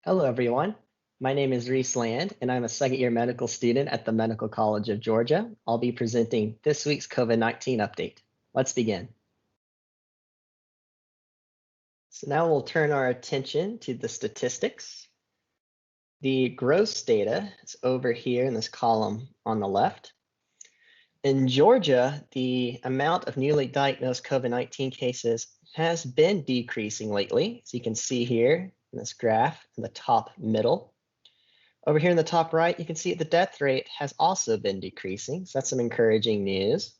Hello, everyone. My name is Reese Land, and I'm a second-year medical student at the Medical College of Georgia. I'll be presenting this week's COVID-19 update. Let's begin. So now we'll turn our attention to the statistics. The gross data is over here in this column on the left. In Georgia, the amount of newly diagnosed COVID-19 cases has been decreasing lately, as you can see here in this graph in the top middle. Over here in the top right, you can see the death rate has also been decreasing, so that's some encouraging news.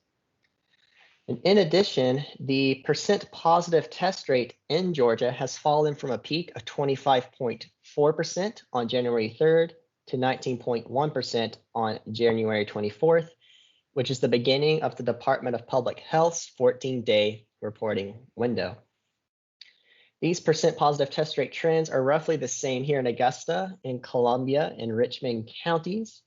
And in addition, the percent positive test rate in Georgia has fallen from a peak of 25.4% on January 3rd to 19.1% on January 24th, which is the beginning of the Department of Public Health's 14-day reporting window. These percent positive test rate trends are roughly the same here in Augusta, in Columbia, and Richmond counties.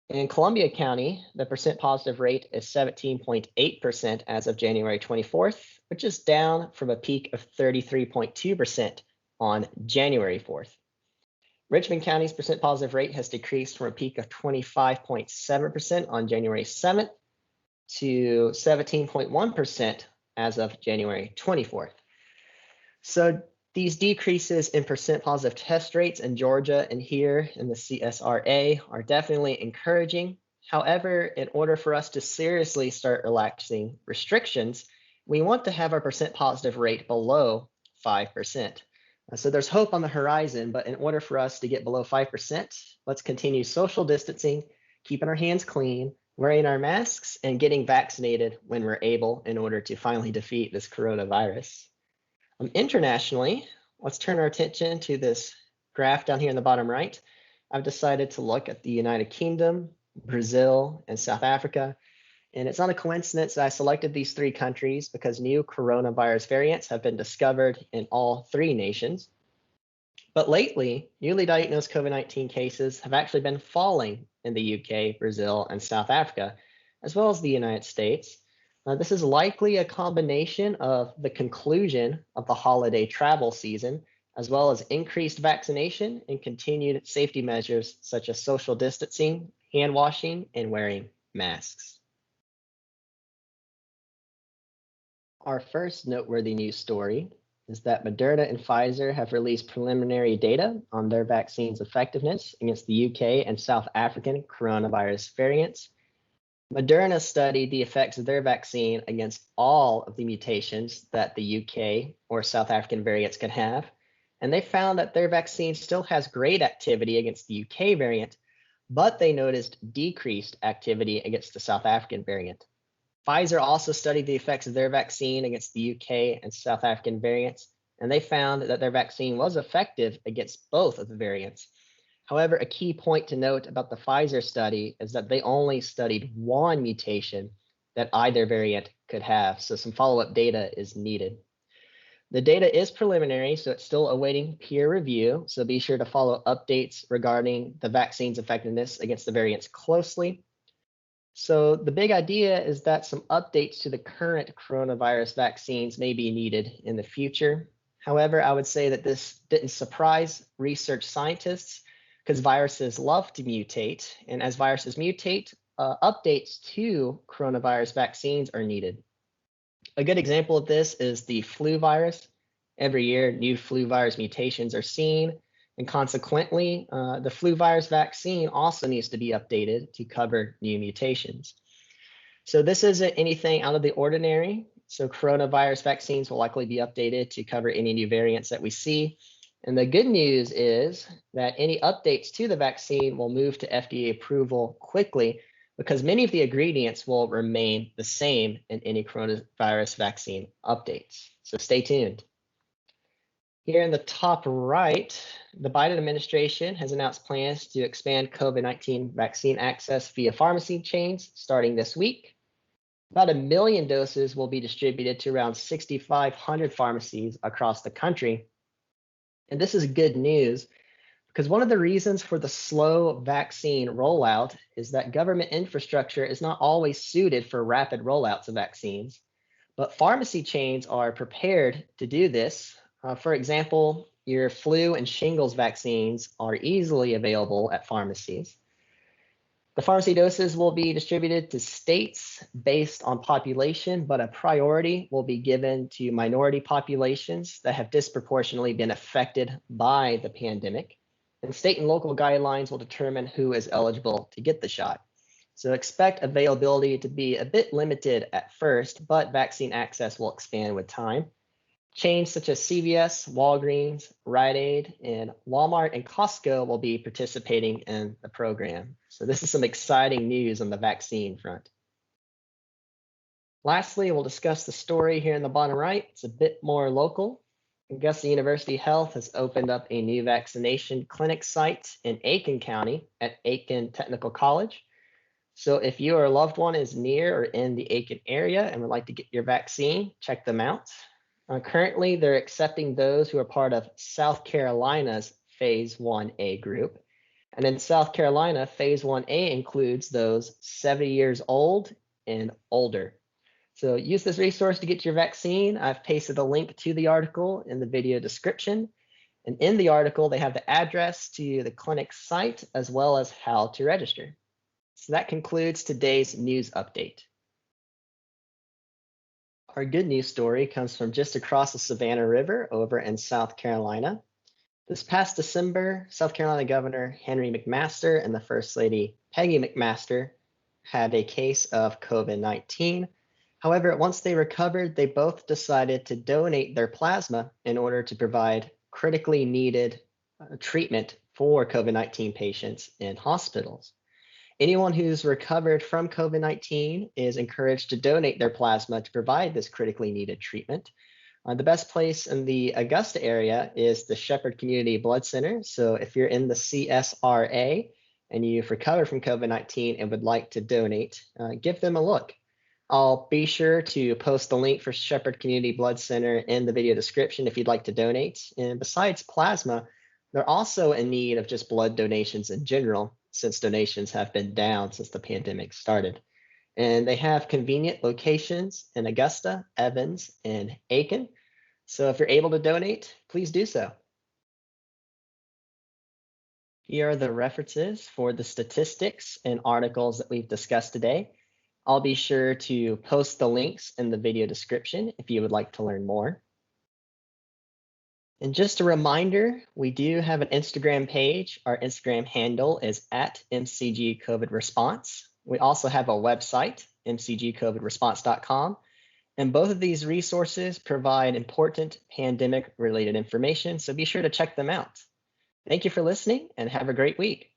In Columbia County, the percent positive rate is 17.8% as of January 24th, which is down from a peak of 33.2% on January 4th. Richmond County's percent positive rate has decreased from a peak of 25.7% on January 7th to 17.1% as of January 24th. So these decreases in percent positive test rates in Georgia and here in the CSRA are definitely encouraging. However, in order for us to seriously start relaxing restrictions, we want to have our percent positive rate below 5%. So there's hope on the horizon, but in order for us to get below 5%, let's continue social distancing, keeping our hands clean, wearing our masks, and getting vaccinated when we're able in order to finally defeat this coronavirus. Internationally, let's turn our attention to this graph down here in the bottom right. I've decided to look at the United Kingdom, Brazil, and South Africa. And it's not a coincidence that I selected these three countries because new coronavirus variants have been discovered in all three nations. But lately, newly diagnosed COVID-19 cases have actually been falling in the UK, Brazil, and South Africa, as well as the United States. This is likely a combination of the conclusion of the holiday travel season, as well as increased vaccination and continued safety measures such as social distancing, hand washing, and wearing masks. Our first noteworthy news story is that Moderna and Pfizer have released preliminary data on their vaccine's effectiveness against the UK and South African coronavirus variants. Moderna studied the effects of their vaccine against all of the mutations that the UK or South African variants can have, and they found that their vaccine still has great activity against the UK variant, but they noticed decreased activity against the South African variant. Pfizer also studied the effects of their vaccine against the UK and South African variants, and they found that their vaccine was effective against both of the variants. However, a key point to note about the Pfizer study is that they only studied one mutation that either variant could have, so some follow-up data is needed. The data is preliminary, so it's still awaiting peer review, so be sure to follow updates regarding the vaccine's effectiveness against the variants closely. So the big idea is that some updates to the current coronavirus vaccines may be needed in the future. However, I would say that this didn't surprise research scientists because viruses love to mutate. And as viruses mutate, updates to coronavirus vaccines are needed. A good example of this is the flu virus. Every year, new flu virus mutations are seen. And consequently, the flu virus vaccine also needs to be updated to cover new mutations. So this isn't anything out of the ordinary. So coronavirus vaccines will likely be updated to cover any new variants that we see. And the good news is that any updates to the vaccine will move to FDA approval quickly because many of the ingredients will remain the same in any coronavirus vaccine updates. So stay tuned. Here in the top right, the Biden administration has announced plans to expand COVID-19 vaccine access via pharmacy chains starting this week. About 1 million doses will be distributed to around 6,500 pharmacies across the country. And this is good news because one of the reasons for the slow vaccine rollout is that government infrastructure is not always suited for rapid rollouts of vaccines. But pharmacy chains are prepared to do this. For example, your flu and shingles vaccines are easily available at pharmacies. The pharmacy doses will be distributed to states based on population, but a priority will be given to minority populations that have disproportionately been affected by the pandemic. And state and local guidelines will determine who is eligible to get the shot. So expect availability to be a bit limited at first, but vaccine access will expand with time. Chains such as CVS, Walgreens, Rite Aid, and Walmart and Costco will be participating in the program. So this is some exciting news on the vaccine front. Lastly, we'll discuss the story here in the bottom right. It's a bit more local. Augusta University Health has opened up a new vaccination clinic site in Aiken County at Aiken Technical College. So if you or a loved one is near or in the Aiken area and would like to get your vaccine, check them out. Currently, they're accepting those who are part of South Carolina's Phase 1A group. And in South Carolina, Phase 1A includes those 70 years old and older. So use this resource to get your vaccine. I've pasted a link to the article in the video description. And in the article, they have the address to the clinic site as well as how to register. So that concludes today's news update. Our good news story comes from just across the Savannah River over in South Carolina. This past December, South Carolina Governor Henry McMaster and the First Lady Peggy McMaster had a case of COVID-19. However, once they recovered, they both decided to donate their plasma in order to provide critically needed treatment for COVID-19 patients in hospitals. Anyone who's recovered from COVID-19 is encouraged to donate their plasma to provide this critically needed treatment. The best place in the Augusta area is the Shepherd Community Blood Center. So if you're in the CSRA and you've recovered from COVID-19 and would like to donate, give them a look. I'll be sure to post the link for Shepherd Community Blood Center in the video description if you'd like to donate. And besides plasma, they're also in need of just blood donations in general, since donations have been down since the pandemic started. And they have convenient locations in Augusta, Evans, and Aiken. So if you're able to donate, please do so. Here are the references for the statistics and articles that we've discussed today. I'll be sure to post the links in the video description if you would like to learn more. And just a reminder, we do have an Instagram page. Our Instagram handle is at MCG COVID Response. We also have a website, mcgcovidresponse.com. And both of these resources provide important pandemic-related information, so be sure to check them out. Thank you for listening and have a great week.